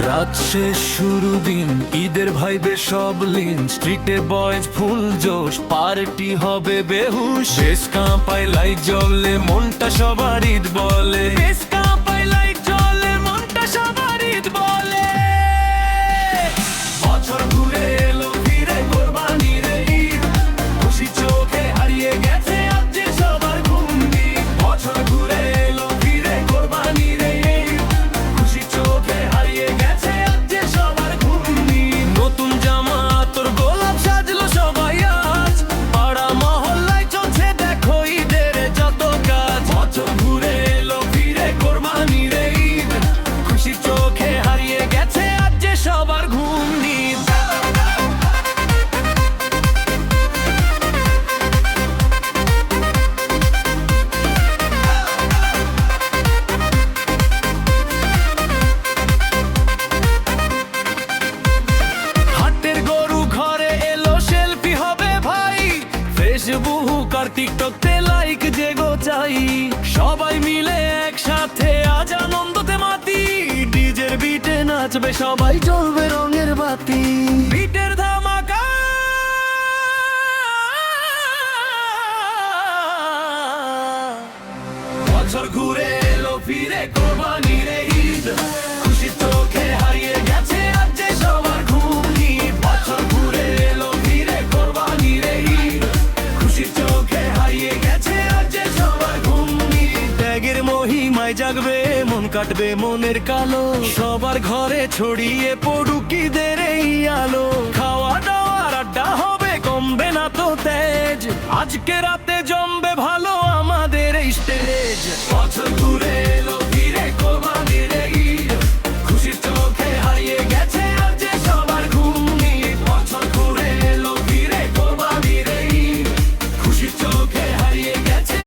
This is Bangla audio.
রাত শেষ শুরু দিন, ঈদের ভাইবে সব লিন, স্ট্রিটে বয়েজ ফুল জোশ, পার্টি হবে বেহুশ। বেশ কাঁপায় লাইট জ্বলে, মনটা সবার ঈদ বলে। বেশ কাঁপায় লাইট জ্বলে, মনটা সবার ঈদ বলে। বছর ঘুরে এলো ফিরে কোরবানির ঈদ, খুশি চোখে হারিয়ে গেছে আজ যে সবার ঘুমনি। বছর ঘুরে এলো ফিরে কোরবানির ঈদ, খুশি চোখে হারিয়ে গেছে আজ যে সবার ঘুমনি। নতুন জামা তোর গোলাপ সাজলো সবাই আজ, পাড়া মহল্লায় চলছে দেখো ঈদের যত কাজ। বছর ঘুরে এলো ফিরে কোরবানির ঈদ, খুশি চোখে হারিয়ে গেছে আজ যে সবার ঘুমনি। হাটের গরু ঘরে এলো, সেলফি হবে ভাই, ফেসবুক আর টিকটকে লাইক যে গো চাই। সবাই মিলে একসাথে আজ আনন্দতে মাতি, ডিজের বিটে নাচবে সবাই, জ্বলবে রঙের বাতি। বিটের ধামাকা বছর ঘুরে এলো ফিরে কোরবানির ঈদ, খুশি চোখে হারিয়ে গেছে আজ যে সবার ঘুমনি। বছর ঘুরে এলো ফিরে কোরবানির ঈদ, খুশি চোখে হারিয়ে গেছে আজ যে সবার ঘুমনি। ত্যাগের মহিমায় জাগবে মন, কাটবে মনের কালো, সবার ঘরে ছড়িয়ে পড়ুক ঈদের এই আলো। খাওয়া দাওয়ার আড্ডা হবে, কমবে না তো তেজ, আজকে রাতে জমবে ভালো আমাদের এই স্টেজ। বছর ঘুরে এলো ফিরে কোরবানির ঈদ,